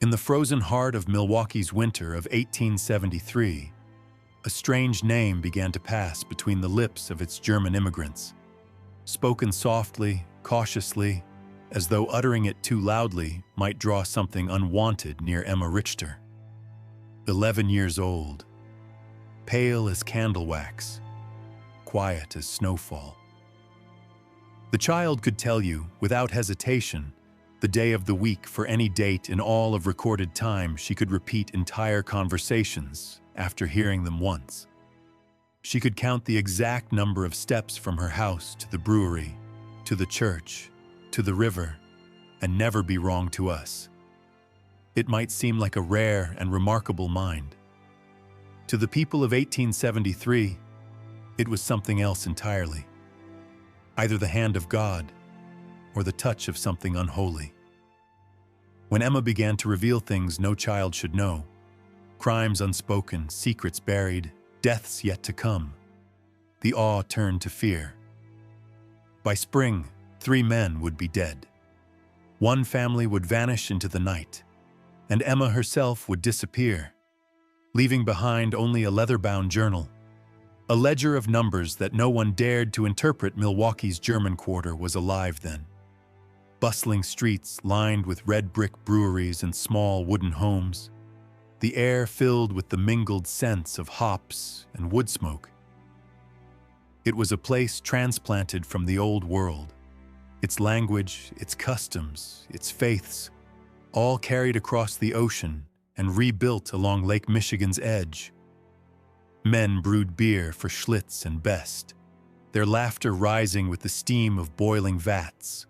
In the frozen heart of Milwaukee's winter of 1873, a strange name began to pass between the lips of its German immigrants. Spoken softly, cautiously, as though uttering it too loudly might draw something unwanted near Emma Richter. 11 years old, pale as candle wax, quiet as snowfall. The child could tell you, without hesitation, the day of the week for any date in all of recorded time. She could repeat entire conversations after hearing them once. She could count the exact number of steps from her house to the brewery, to the church, to the river, and never be wrong to us. It might seem like a rare and remarkable mind. To the people of 1873, it was something else entirely. Either the hand of God or the touch of something unholy. When Emma began to reveal things no child should know, crimes unspoken, secrets buried, deaths yet to come, the awe turned to fear. By spring, 3 men would be dead. 1 family would vanish into the night, and Emma herself would disappear, leaving behind only a leather-bound journal, a ledger of numbers that no one dared to interpret. Milwaukee's German quarter was alive then. Bustling streets lined with red brick breweries and small wooden homes, the air filled with the mingled scents of hops and wood smoke. It was a place transplanted from the old world, its language, its customs, its faiths, all carried across the ocean and rebuilt along Lake Michigan's edge. Men brewed beer for Schlitz and Best, their laughter rising with the steam of boiling vats.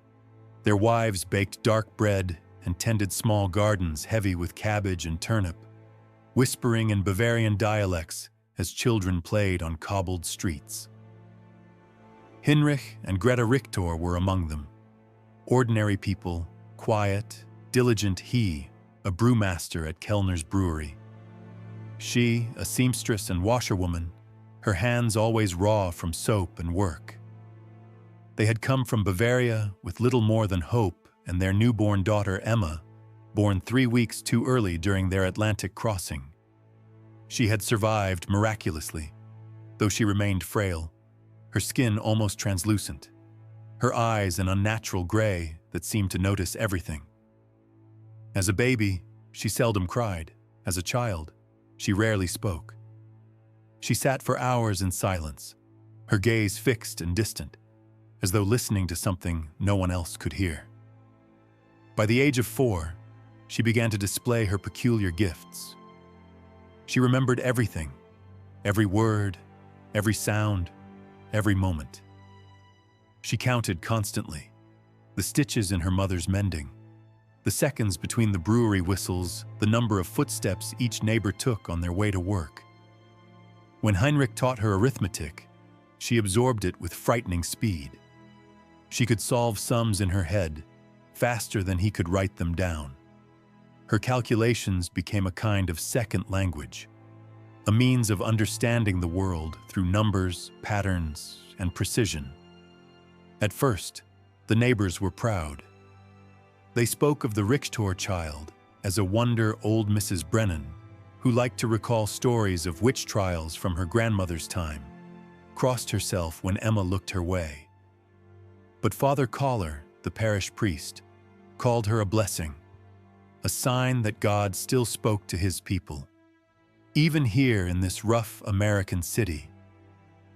Their wives baked dark bread and tended small gardens heavy with cabbage and turnip, whispering in Bavarian dialects as children played on cobbled streets. Heinrich and Greta Richter were among them. Ordinary people, quiet, diligent. He, a brewmaster at Kellner's brewery. She, a seamstress and washerwoman, her hands always raw from soap and work. They had come from Bavaria with little more than hope, and their newborn daughter Emma, born 3 weeks too early during their Atlantic crossing. She had survived miraculously, though she remained frail, her skin almost translucent, her eyes an unnatural gray that seemed to notice everything. As a baby, she seldom cried. As a child, she rarely spoke. She sat for hours in silence, her gaze fixed and distant, as though listening to something no one else could hear. By the age of 4, she began to display her peculiar gifts. She remembered everything, every word, every sound, every moment. She counted constantly, the stitches in her mother's mending, the seconds between the brewery whistles, the number of footsteps each neighbor took on their way to work. When Heinrich taught her arithmetic, she absorbed it with frightening speed. She could solve sums in her head, faster than he could write them down. Her calculations became a kind of second language, a means of understanding the world through numbers, patterns, and precision. At first, the neighbors were proud. They spoke of the Richter child as a wonder. Old Mrs. Brennan, who liked to recall stories of witch trials from her grandmother's time, crossed herself when Emma looked her way. But Father Collar, the parish priest, called her a blessing, a sign that God still spoke to his people, even here in this rough American city.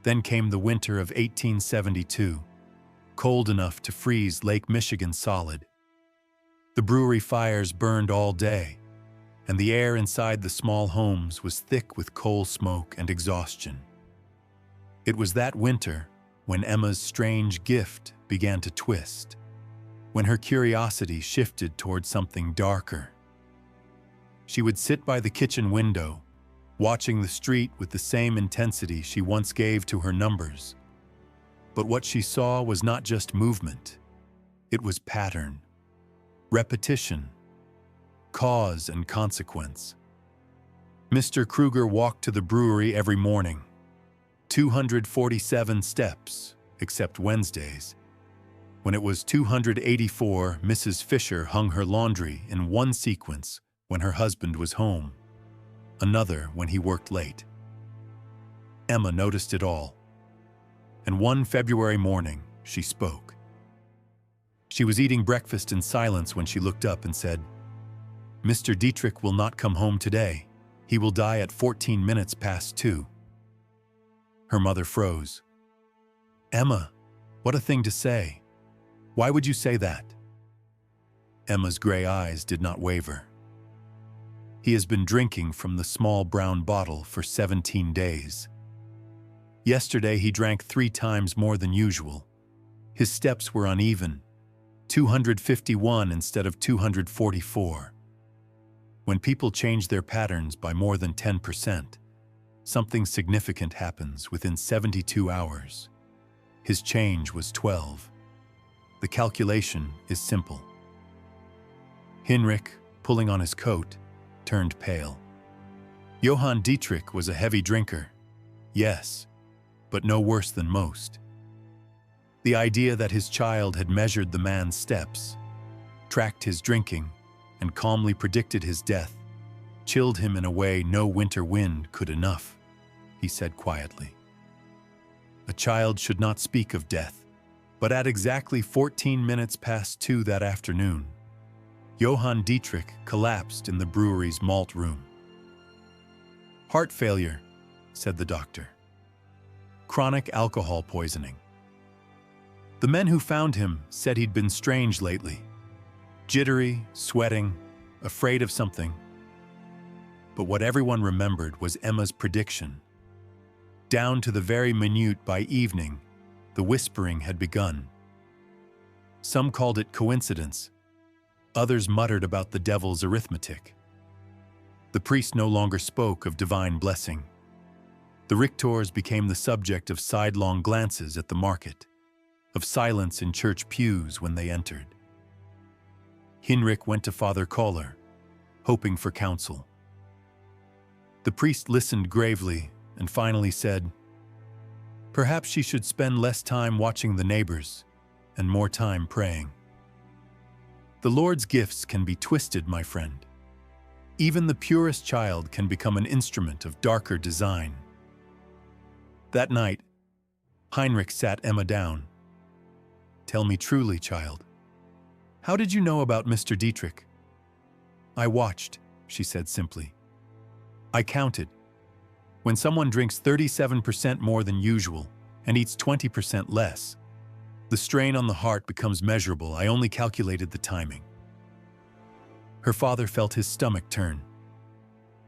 Then came the winter of 1872, cold enough to freeze Lake Michigan solid. The brewery fires burned all day, and the air inside the small homes was thick with coal smoke and exhaustion. It was that winter when Emma's strange gift began to twist, when her curiosity shifted toward something darker. She would sit by the kitchen window, watching the street with the same intensity she once gave to her numbers. But what she saw was not just movement, it was pattern, repetition, cause and consequence. Mr. Kruger walked to the brewery every morning, 247 steps, except Wednesdays. When it was 284, Mrs. Fisher hung her laundry in one sequence when her husband was home, another when he worked late. Emma noticed it all, and one February morning she spoke. She was eating breakfast in silence when she looked up and said, "Mr. Dietrich will not come home today. He will die at 14 minutes past 2. Her mother froze. "Emma, what a thing to say. Why would you say that?" Emma's gray eyes did not waver. "He has been drinking from the small brown bottle for 17 days. Yesterday he drank 3 times more than usual. His steps were uneven, 251 instead of 244. When people change their patterns by more than 10%, something significant happens within 72 hours. His change was 12. The calculation is simple." Hinrich, pulling on his coat, turned pale. Johann Dietrich was a heavy drinker, yes, but no worse than most. The idea that his child had measured the man's steps, tracked his drinking, and calmly predicted his death chilled him in a way no winter wind could enough, he said quietly. A child should not speak of death, but at exactly 14 minutes past 2 that afternoon, Johann Dietrich collapsed in the brewery's malt room. "Heart failure," said the doctor. "Chronic alcohol poisoning." The men who found him said he'd been strange lately. Jittery, sweating, afraid of something. But what everyone remembered was Emma's prediction. Down to the very minute by evening, the whispering had begun. Some called it coincidence. Others muttered about the devil's arithmetic. The priest no longer spoke of divine blessing. The Richtors became the subject of sidelong glances at the market, of silence in church pews when they entered. Hinrich went to Father Kohler, hoping for counsel. The priest listened gravely and finally said, "Perhaps she should spend less time watching the neighbors and more time praying. The Lord's gifts can be twisted, my friend. Even the purest child can become an instrument of darker design." That night, Heinrich sat Emma down. "Tell me truly, child. How did you know about Mr. Dietrich?" "I watched," she said simply. "I counted. When someone drinks 37% more than usual and eats 20% less, the strain on the heart becomes measurable. I only calculated the timing." Her father felt his stomach turn.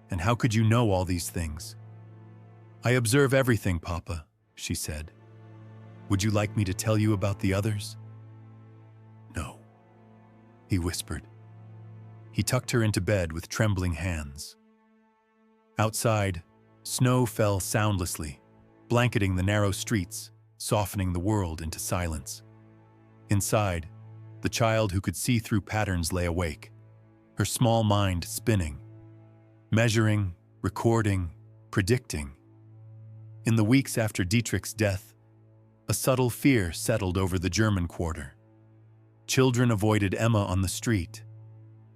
"And how could you know all these things?" "I observe everything, Papa," she said. "Would you like me to tell you about the others?" "No," he whispered. He tucked her into bed with trembling hands. Outside, snow fell soundlessly, blanketing the narrow streets, softening the world into silence. Inside, the child who could see through patterns lay awake, her small mind spinning, measuring, recording, predicting. In the weeks after Dietrich's death, a subtle fear settled over the German quarter. Children avoided Emma on the street.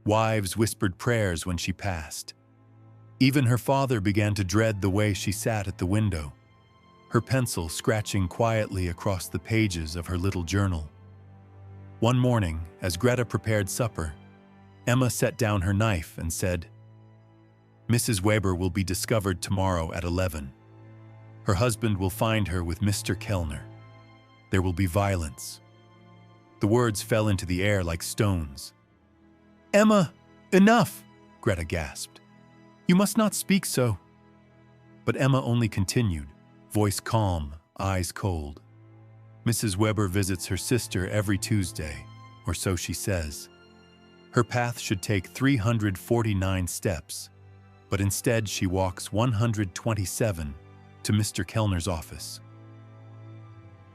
Wives whispered prayers when she passed. Even her father began to dread the way she sat at the window, her pencil scratching quietly across the pages of her little journal. One morning, as Greta prepared supper, Emma set down her knife and said, "Mrs. Weber will be discovered tomorrow at 11. Her husband will find her with Mr. Kellner. There will be violence." The words fell into the air like stones. "Emma, enough!" Greta gasped. "You must not speak so." But Emma only continued, voice calm, eyes cold. "Mrs. Weber visits her sister every Tuesday, or so she says. Her path should take 349 steps, but instead she walks 127 to Mr. Kellner's office.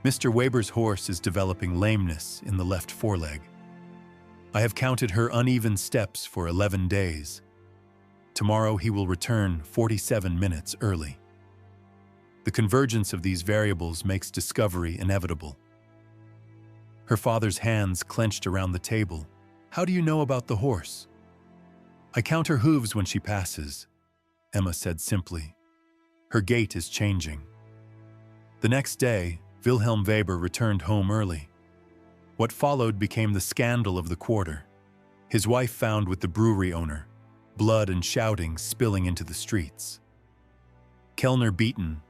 Mr. Weber's horse is developing lameness in the left foreleg. I have counted her uneven steps for 11 days. Tomorrow he will return 47 minutes early. The convergence of these variables makes discovery inevitable." Her father's hands clenched around the table. "How do you know about the horse?" I count her hooves when she passes, Emma said simply. Her gait is changing. The next day, Wilhelm Weber returned home early. What followed became the scandal of the quarter. His wife found with the brewery owner, blood and shouting spilling into the streets. Kellner beaten,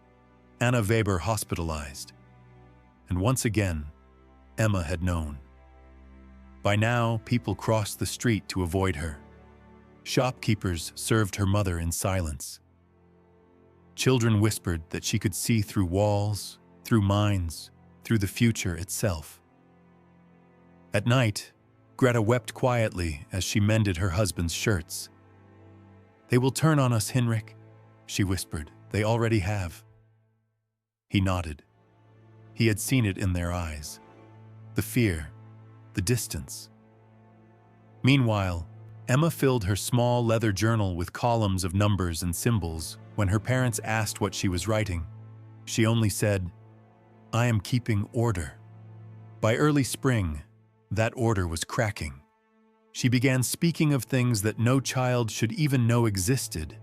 Anna Weber hospitalized. And once again, Emma had known. By now, people crossed the street to avoid her. Shopkeepers served her mother in silence. Children whispered that she could see through walls, through minds, through the future itself. At night, Greta wept quietly as she mended her husband's shirts. They will turn on us, Hinrich, she whispered. They already have. He nodded. He had seen it in their eyes. The fear, the distance. Meanwhile, Emma filled her small leather journal with columns of numbers and symbols. When her parents asked what she was writing, she only said, I am keeping order. By early spring, that order was cracking. She began speaking of things that no child should even know existed.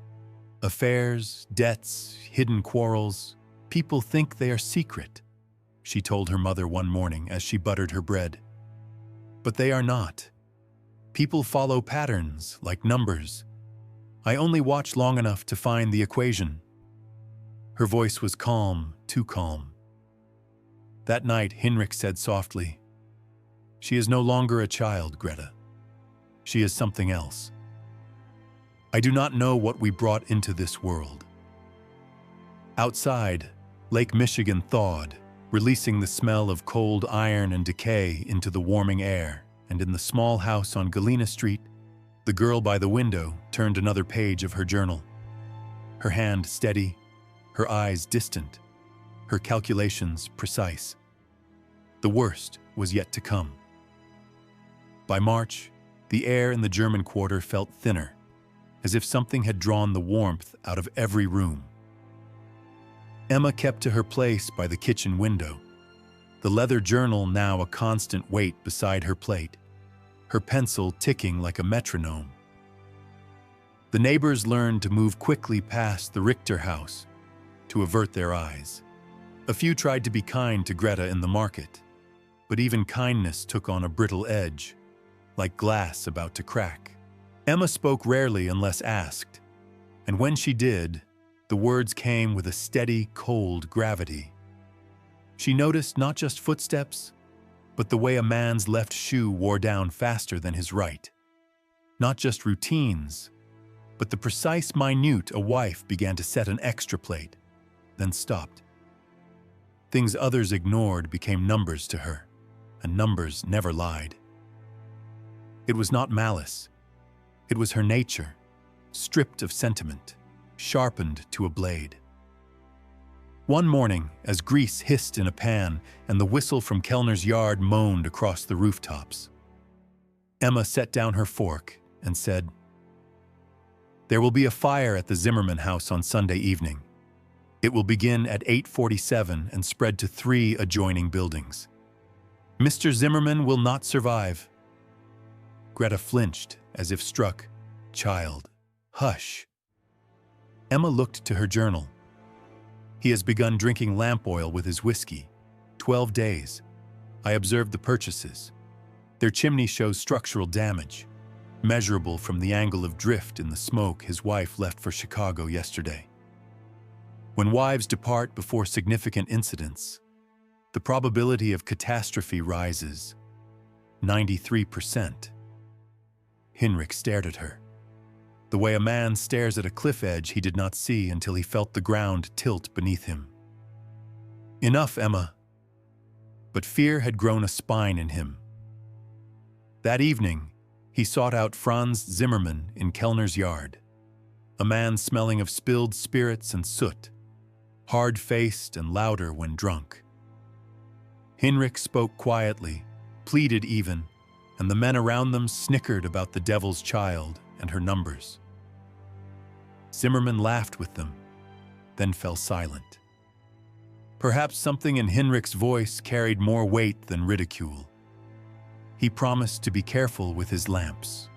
Affairs, debts, hidden quarrels. People think they are secret, she told her mother one morning as she buttered her bread. But they are not. People follow patterns like numbers. I only watched long enough to find the equation. Her voice was calm, too calm. That night, Hinrich said softly, She is no longer a child, Greta. She is something else. I do not know what we brought into this world. Outside, Lake Michigan thawed, releasing the smell of cold iron and decay into the warming air, and in the small house on Galena Street, the girl by the window turned another page of her journal. Her hand steady, her eyes distant, her calculations precise. The worst was yet to come. By March, the air in the German quarter felt thinner, as if something had drawn the warmth out of every room. Emma kept to her place by the kitchen window, the leather journal now a constant weight beside her plate, her pencil ticking like a metronome. The neighbors learned to move quickly past the Richter house to avert their eyes. A few tried to be kind to Greta in the market, but even kindness took on a brittle edge, like glass about to crack. Emma spoke rarely unless asked, and when she did, the words came with a steady, cold gravity. She noticed not just footsteps, but the way a man's left shoe wore down faster than his right. Not just routines, but the precise minute a wife began to set an extra plate, then stopped. Things others ignored became numbers to her, and numbers never lied. It was not malice. It was her nature, stripped of sentiment, sharpened to a blade. One morning, as grease hissed in a pan and the whistle from Kellner's yard moaned across the rooftops, Emma set down her fork and said, There will be a fire at the Zimmerman house on Sunday evening. It will begin at 8:47 and spread to 3 adjoining buildings. Mr. Zimmerman will not survive. Greta flinched as if struck. Child, hush. Emma looked to her journal. He has begun drinking lamp oil with his whiskey. 12 days. I observed the purchases. Their chimney shows structural damage, measurable from the angle of drift in the smoke his wife left for Chicago yesterday. When wives depart before significant incidents, the probability of catastrophe rises. 93%. Hinrich stared at her, the way a man stares at a cliff edge he did not see until he felt the ground tilt beneath him. Enough, Emma. But fear had grown a spine in him. That evening, he sought out Franz Zimmerman in Kellner's yard, a man smelling of spilled spirits and soot, hard-faced and louder when drunk. Hinrich spoke quietly, pleaded even, and the men around them snickered about the devil's child and her numbers. Zimmerman laughed with them, then fell silent. Perhaps something in Hinrich's voice carried more weight than ridicule. He promised to be careful with his lamps.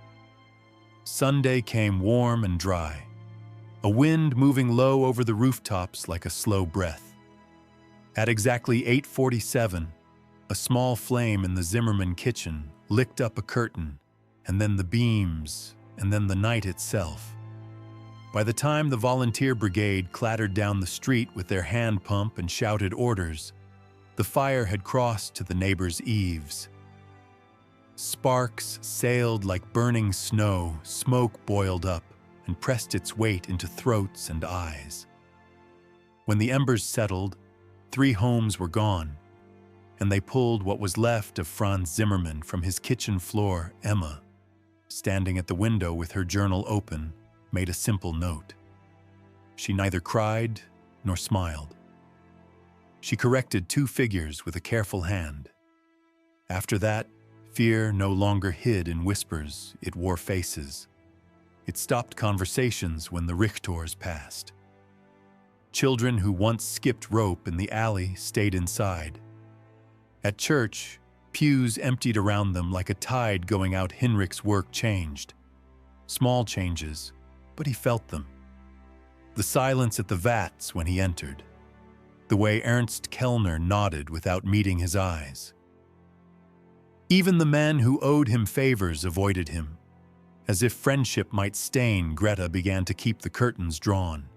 Sunday came warm and dry, a wind moving low over the rooftops like a slow breath. At exactly 8:47, a small flame in the Zimmerman kitchen licked up a curtain, and then the beams, and then the night itself. By the time the volunteer brigade clattered down the street with their hand pump and shouted orders, the fire had crossed to the neighbors' eaves. Sparks sailed like burning snow, smoke boiled up and pressed its weight into throats and eyes. When the embers settled, 3 homes were gone, and they pulled what was left of Franz Zimmerman from his kitchen floor. Emma, standing at the window with her journal open, made a simple note. She neither cried nor smiled. She corrected 2 figures with a careful hand. After that, fear no longer hid in whispers, it wore faces. It stopped conversations when the Richters passed. Children who once skipped rope in the alley stayed inside. At church, pews emptied around them like a tide going out. Hinrich's work changed. Small changes, but he felt them. The silence at the vats when he entered. The way Ernst Kellner nodded without meeting his eyes. Even the men who owed him favors avoided him. As if friendship might stain, Greta began to keep the curtains drawn.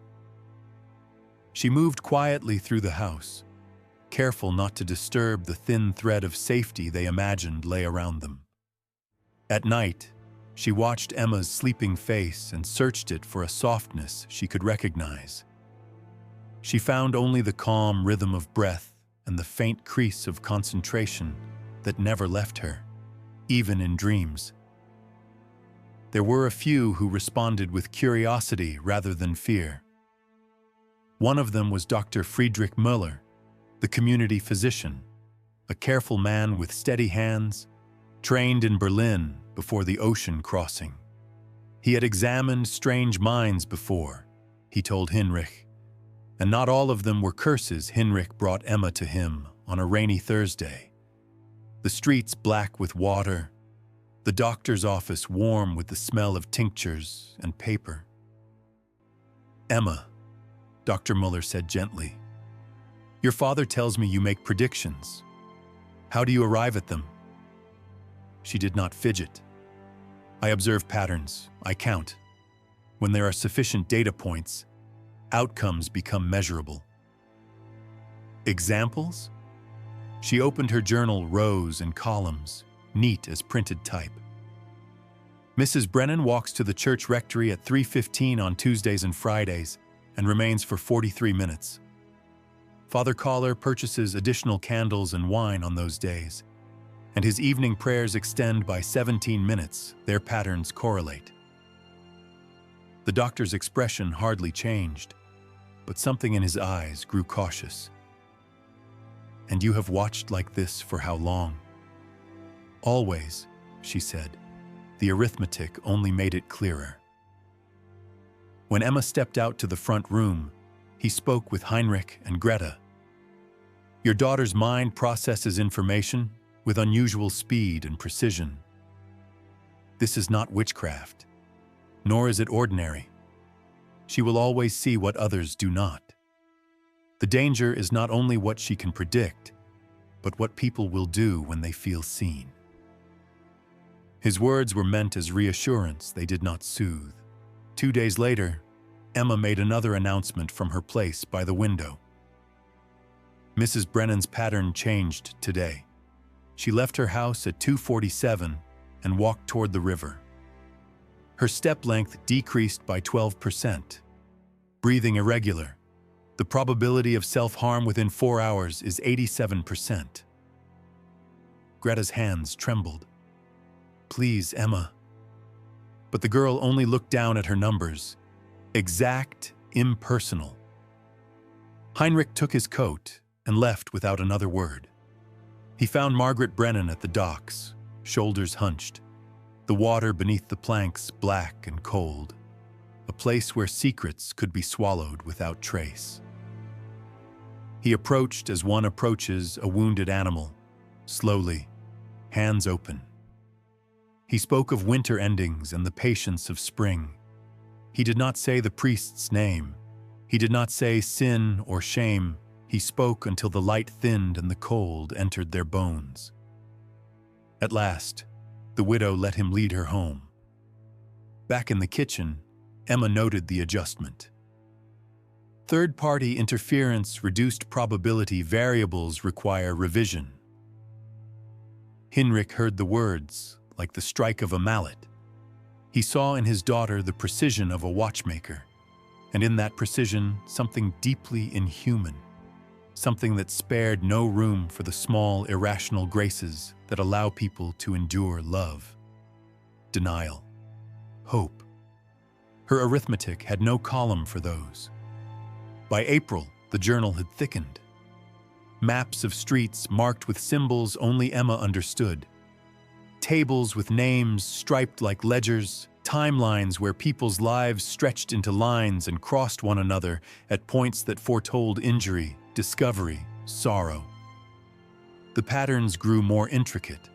She moved quietly through the house, careful not to disturb the thin thread of safety they imagined lay around them. At night, she watched Emma's sleeping face and searched it for a softness she could recognize. She found only the calm rhythm of breath and the faint crease of concentration that never left her, even in dreams. There were a few who responded with curiosity rather than fear. One of them was Dr. Friedrich Müller, the community physician, a careful man with steady hands, trained in Berlin before the ocean crossing. He had examined strange minds before, he told Hinrich, and not all of them were curses. Hinrich brought Emma to him on a rainy Thursday. The streets black with water, the doctor's office warm with the smell of tinctures and paper. "Emma," Dr. Muller said gently, "your father tells me you make predictions. How do you arrive at them?" She did not fidget. "I observe patterns, I count. When there are sufficient data points, outcomes become measurable." "Examples?" She opened her journal, rows and columns, neat as printed type. "Mrs. Brennan walks to the church rectory at 3:15 on Tuesdays and Fridays and remains for 43 minutes. Father Collar purchases additional candles and wine on those days, and his evening prayers extend by 17 minutes. Their patterns correlate." The doctor's expression hardly changed, but something in his eyes grew cautious. "And you have watched like this for how long?" "Always," she said. The arithmetic only made it clearer. When Emma stepped out to the front room, he spoke with Heinrich and Greta. "Your daughter's mind processes information with unusual speed and precision. This is not witchcraft, nor is it ordinary. She will always see what others do not. The danger is not only what she can predict, but what people will do when they feel seen." His words were meant as reassurance, they did not soothe. 2 days later, Emma made another announcement from her place by the window. Mrs. Brennan's pattern changed today. She left her house at 2:47 and walked toward the river. Her step length decreased by 12%. Breathing irregular. The probability of self-harm within 4 hours is 87%. Greta's hands trembled. "Please, Emma." But the girl only looked down at her numbers. Exact, impersonal. Heinrich took his coat and left without another word. He found Margaret Brennan at the docks, shoulders hunched, the water beneath the planks black and cold, a place where secrets could be swallowed without trace. He approached as one approaches a wounded animal, slowly, hands open. He spoke of winter endings and the patience of spring. He did not say the priest's name. He did not say sin or shame. He spoke until the light thinned and the cold entered their bones. At last, the widow let him lead her home. Back in the kitchen, Emma noted the adjustment. Third-party interference, reduced probability variables require revision. Hinrich heard the words, like the strike of a mallet. He saw in his daughter the precision of a watchmaker, and in that precision, something deeply inhuman, something that spared no room for the small, irrational graces that allow people to endure love, denial, hope. Her arithmetic had no column for those. By April, the journal had thickened. Maps of streets marked with symbols only Emma understood. Tables with names striped like ledgers, timelines where people's lives stretched into lines and crossed one another at points that foretold injury, discovery, sorrow. The patterns grew more intricate,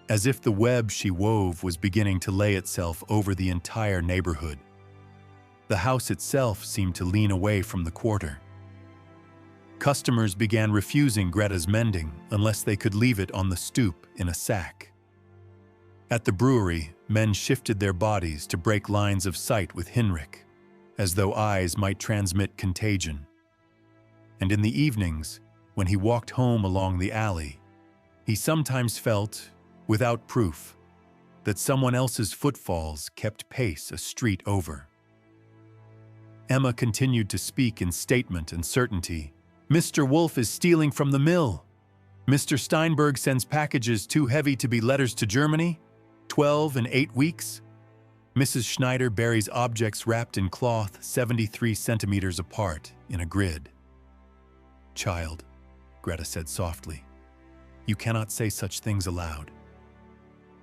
as if the web she wove was beginning to lay itself over the entire neighborhood. The house itself seemed to lean away from the quarter. Customers began refusing Greta's mending unless they could leave it on the stoop in a sack. At the brewery, men shifted their bodies to break lines of sight with Hinrich, as though eyes might transmit contagion. And in the evenings, when he walked home along the alley, he sometimes felt, without proof, that someone else's footfalls kept pace a street over. Emma continued to speak in statement and certainty. Mr. Wolf is stealing from the mill. Mr. Steinberg sends packages too heavy to be letters to Germany. 12 and 8 weeks. Mrs. Schneider buries objects wrapped in cloth 73 centimeters apart in a grid. Child, Greta said softly, you cannot say such things aloud.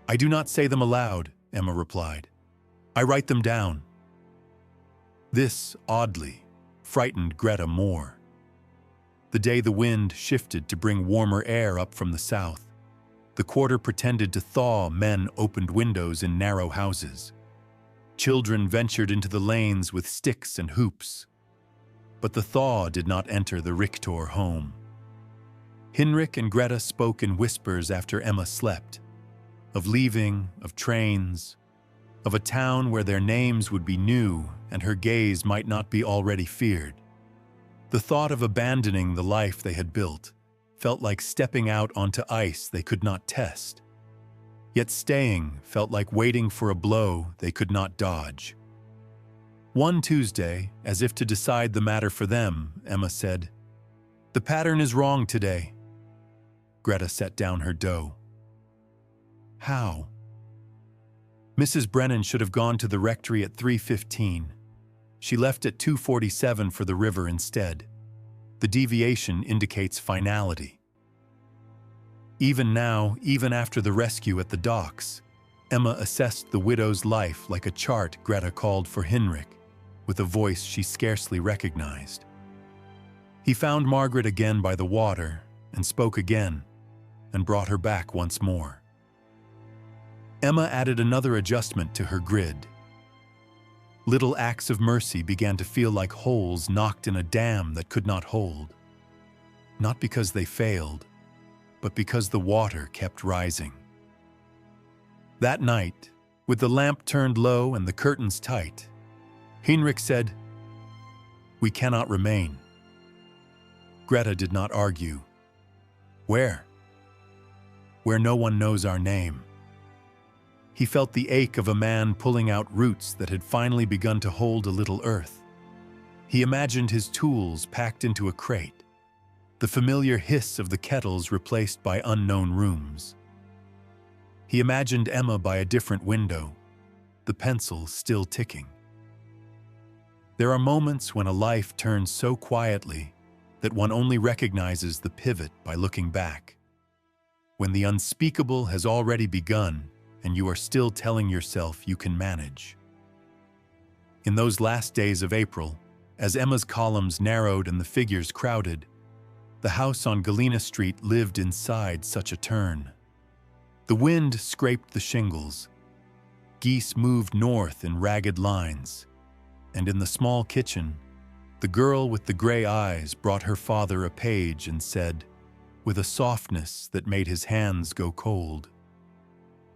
I do not say them aloud, Emma replied. I write them down. This, oddly, frightened Greta more. The day the wind shifted to bring warmer air up from the south, the quarter pretended to thaw. Men opened windows in narrow houses. Children ventured into the lanes with sticks and hoops. But the thaw did not enter the Richter home. Hinrich and Greta spoke in whispers after Emma slept, of leaving, of trains, of a town where their names would be new and her gaze might not be already feared. The thought of abandoning the life they had built felt like stepping out onto ice they could not test. Yet staying felt like waiting for a blow they could not dodge. One Tuesday, as if to decide the matter for them, Emma said, "The pattern is wrong today." Greta set down her dough. How? Mrs. Brennan should have gone to the rectory at 3:15. She left at 2:47 for the river instead. The deviation indicates finality. Even now, even after the rescue at the docks, Emma assessed the widow's life like a chart Greta called for Hinrich, with a voice she scarcely recognized. He found Margaret again by the water, and spoke again, and brought her back once more. Emma added another adjustment to her grid. Little acts of mercy began to feel like holes knocked in a dam that could not hold. Not because they failed, but because the water kept rising. That night, with the lamp turned low and the curtains tight, Hinrich said, "We cannot remain." Greta did not argue. Where? Where no one knows our name. He felt the ache of a man pulling out roots that had finally begun to hold a little earth. He imagined his tools packed into a crate, the familiar hiss of the kettles replaced by unknown rooms. He imagined Emma by a different window, the pencil still ticking. There are moments when a life turns so quietly that one only recognizes the pivot by looking back. When the unspeakable has already begun, and you are still telling yourself you can manage. In those last days of April, as Emma's columns narrowed and the figures crowded, the house on Galena Street lived inside such a turn. The wind scraped the shingles, geese moved north in ragged lines, and in the small kitchen, the girl with the gray eyes brought her father a page and said, with a softness that made his hands go cold,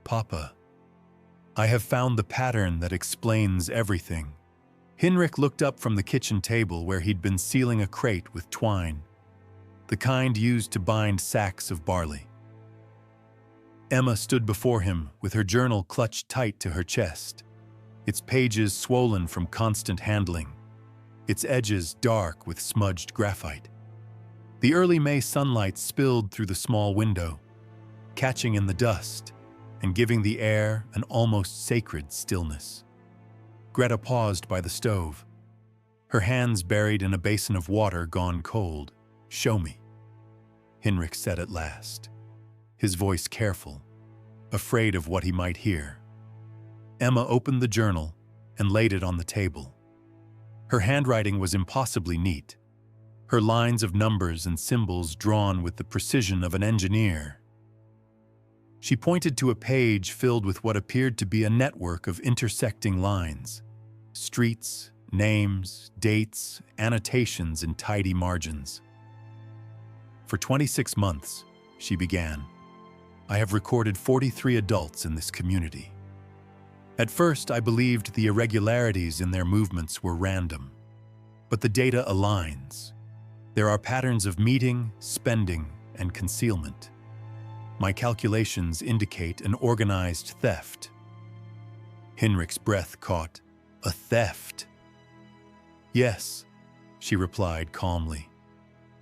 "Papa, I have found the pattern that explains everything." Hinrich looked up from the kitchen table where he'd been sealing a crate with twine, the kind used to bind sacks of barley. Emma stood before him with her journal clutched tight to her chest, its pages swollen from constant handling, its edges dark with smudged graphite. The early May sunlight spilled through the small window, catching in the dust and giving the air an almost sacred stillness. Greta paused by the stove, her hands buried in a basin of water gone cold. "Show me," Hinrich said at last, his voice careful, afraid of what he might hear. Emma opened the journal and laid it on the table. Her handwriting was impossibly neat, her lines of numbers and symbols drawn with the precision of an engineer. She pointed to a page filled with what appeared to be a network of intersecting lines, streets, names, dates, annotations in tidy margins. "For 26 months," she began, "I have recorded 43 adults in this community. At first, I believed the irregularities in their movements were random, but the data aligns. There are patterns of meeting, spending, and concealment. My calculations indicate an organized theft." Hinrich's breath caught. "A theft?" "Yes," she replied calmly.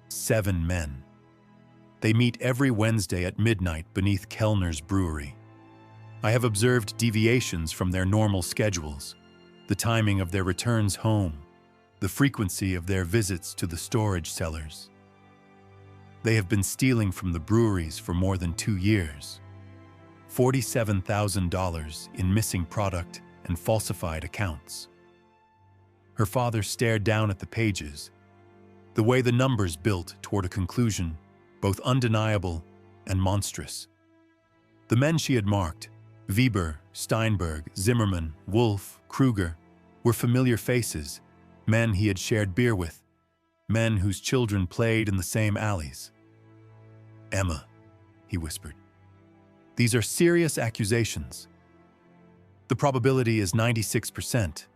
7 men. They meet every Wednesday at midnight beneath Kellner's brewery. I have observed deviations from their normal schedules, the timing of their returns home, the frequency of their visits to the storage cellars. They have been stealing from the breweries for more than 2 years. $47,000 in missing product and falsified accounts. Her father stared down at the pages, the way the numbers built toward a conclusion, both undeniable and monstrous. The men she had marked, Weber, Steinberg, Zimmerman, Wolf, Kruger, were familiar faces, men he had shared beer with, men whose children played in the same alleys. "Emma," he whispered, "these are serious accusations." "The probability is 96%,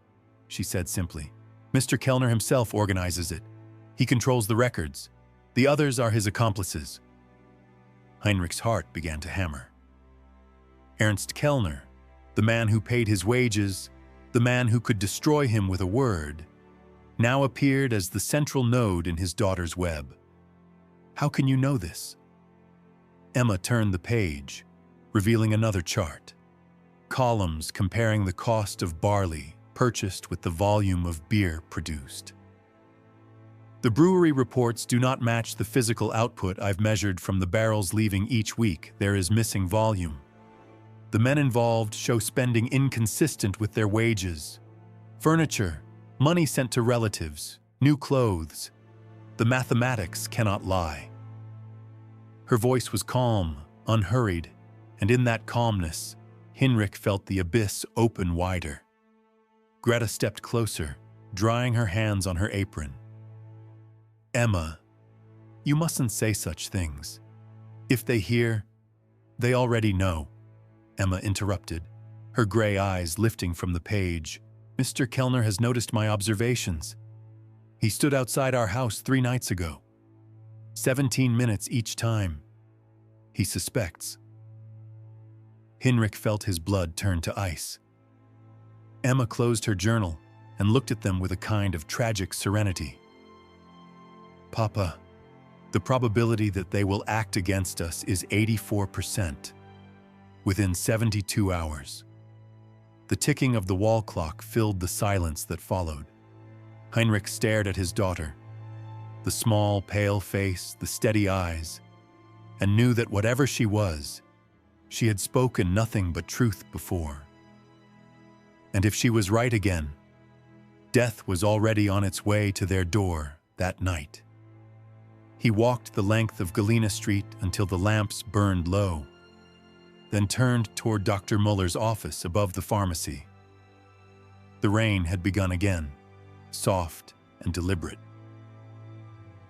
she said simply. "Mr. Kellner himself organizes it. He controls the records. The others are his accomplices." Heinrich's heart began to hammer. Ernst Kellner, the man who paid his wages, the man who could destroy him with a word, now appeared as the central node in his daughter's web. "How can you know this?" Emma turned the page, revealing another chart. Columns comparing the cost of barley purchased with the volume of beer produced. "The brewery reports do not match the physical output I've measured from the barrels leaving each week. There is missing volume. The men involved show spending inconsistent with their wages. Furniture, money sent to relatives, new clothes. The mathematics cannot lie." Her voice was calm, unhurried, and in that calmness, Hinrich felt the abyss open wider. Greta stepped closer, drying her hands on her apron. "Emma, you mustn't say such things. If they hear, they already know," Emma interrupted, her gray eyes lifting from the page. "Mr. Kellner has noticed my observations. He stood outside our house 3 nights ago. 17 minutes each time. He suspects." Hinrich felt his blood turn to ice. Emma closed her journal and looked at them with a kind of tragic serenity. "Papa, the probability that they will act against us is 84%. Within 72 hours. The ticking of the wall clock filled the silence that followed. Heinrich stared at his daughter, the small, pale face, the steady eyes, and knew that whatever she was, she had spoken nothing but truth before. And if she was right again, death was already on its way to their door that night. He walked the length of Galena Street until the lamps burned low. then turned toward Dr. Muller's office above the pharmacy. The rain had begun again, soft and deliberate.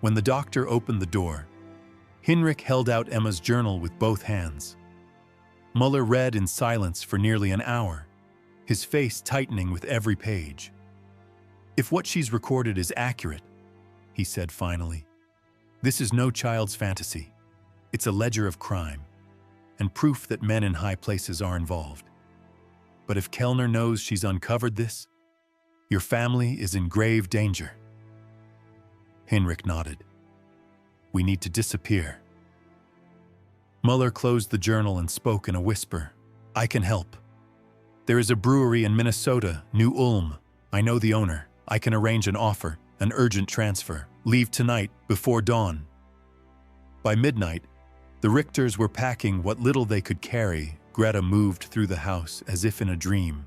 When the doctor opened the door, Hinrich held out Emma's journal with both hands. Muller read in silence for nearly an hour, his face tightening with every page. "If what she's recorded is accurate," he said finally, "this is no child's fantasy. It's a ledger of crime, and proof that men in high places are involved. But if Kellner knows she's uncovered this, your family is in grave danger." Hinrich nodded. "We need to disappear." Muller closed the journal and spoke in a whisper. "I can help. There is a brewery in Minnesota, New Ulm. I know the owner. I can arrange an offer, an urgent transfer. Leave tonight, before dawn." By midnight, the Richters were packing what little they could carry. Greta moved through the house as if in a dream,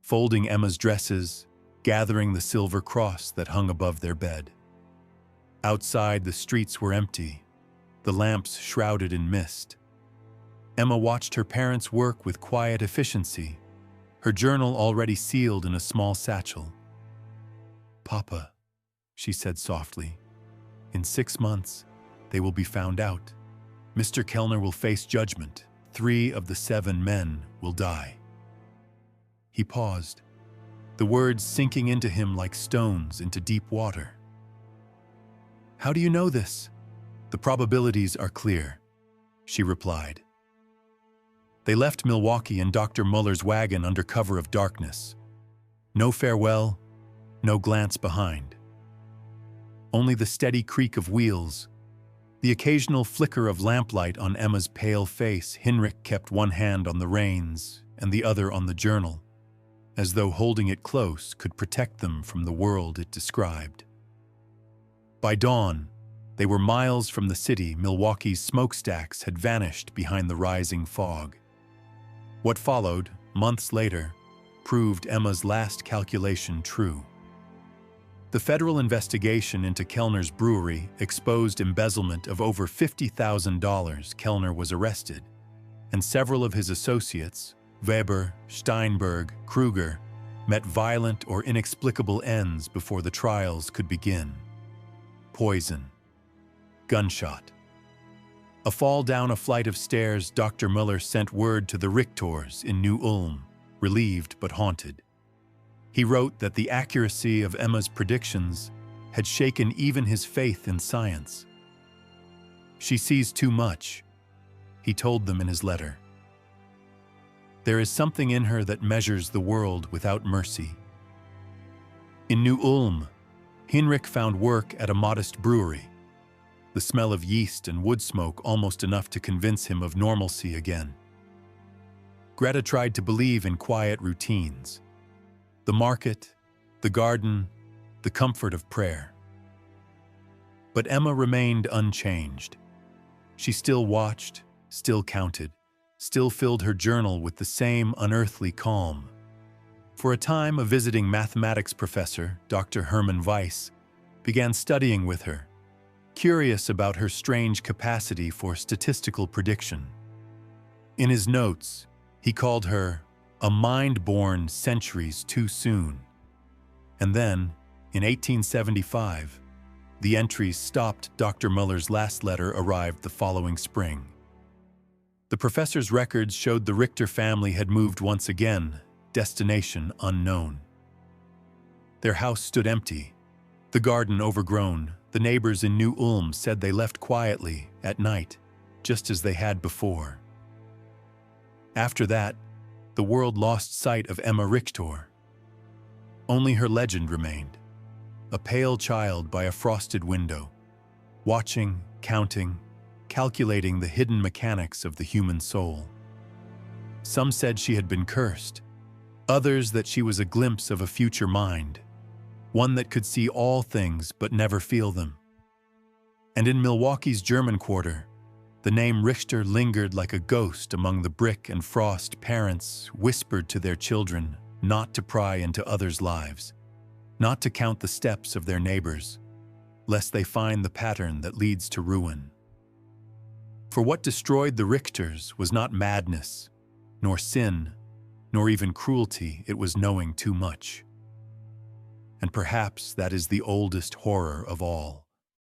folding Emma's dresses, gathering the silver cross that hung above their bed. Outside, the streets were empty, the lamps shrouded in mist. Emma watched her parents work with quiet efficiency, her journal already sealed in a small satchel. "Papa," she said softly, "in 6 months, they will be found out. Mr. Kellner will face judgment. 3 of the 7 men will die." He paused, the words sinking into him like stones into deep water. "How do you know this?" "The probabilities are clear," she replied. They left Milwaukee in Dr. Muller's wagon under cover of darkness. No farewell, no glance behind. Only the steady creak of wheels, the occasional flicker of lamplight on Emma's pale face. Hinrich kept one hand on the reins and the other on the journal, as though holding it close could protect them from the world it described. By dawn, they were miles from the city. Milwaukee's smokestacks had vanished behind the rising fog. What followed, months later, proved Emma's last calculation true. The federal investigation into Kellner's brewery exposed embezzlement of over $50,000. Kellner was arrested, and several of his associates, Weber, Steinberg, Kruger, met violent or inexplicable ends before the trials could begin. Poison. Gunshot. A fall down a flight of stairs. Dr. Muller sent word to the Richters in New Ulm, relieved but haunted. He wrote that the accuracy of Emma's predictions had shaken even his faith in science. "She sees too much," he told them in his letter. "There is something in her that measures the world without mercy." In New Ulm, Hinrich found work at a modest brewery, the smell of yeast and wood smoke almost enough to convince him of normalcy again. Greta tried to believe in quiet routines. The market, the garden, the comfort of prayer. But Emma remained unchanged. She still watched, still counted, still filled her journal with the same unearthly calm. For a time, a visiting mathematics professor, Dr. Hermann Weiss, began studying with her, curious about her strange capacity for statistical prediction. In his notes, he called her a mind born centuries too soon. And then, in 1875, the entries stopped. Dr. Muller's last letter arrived the following spring. The professor's records showed the Richter family had moved once again, destination unknown. Their house stood empty, the garden overgrown. The neighbors in New Ulm said they left quietly, at night, just as they had before. After that, the world lost sight of Emma Richter. Only her legend remained, a pale child by a frosted window, watching, counting, calculating the hidden mechanics of the human soul. Some said she had been cursed, others that she was a glimpse of a future mind, one that could see all things but never feel them. And in Milwaukee's German quarter, the name Richter lingered like a ghost among the brick and frost. Parents whispered to their children not to pry into others' lives, not to count the steps of their neighbors, lest they find the pattern that leads to ruin. For what destroyed the Richters was not madness, nor sin, nor even cruelty, it was knowing too much. And perhaps that is the oldest horror of all.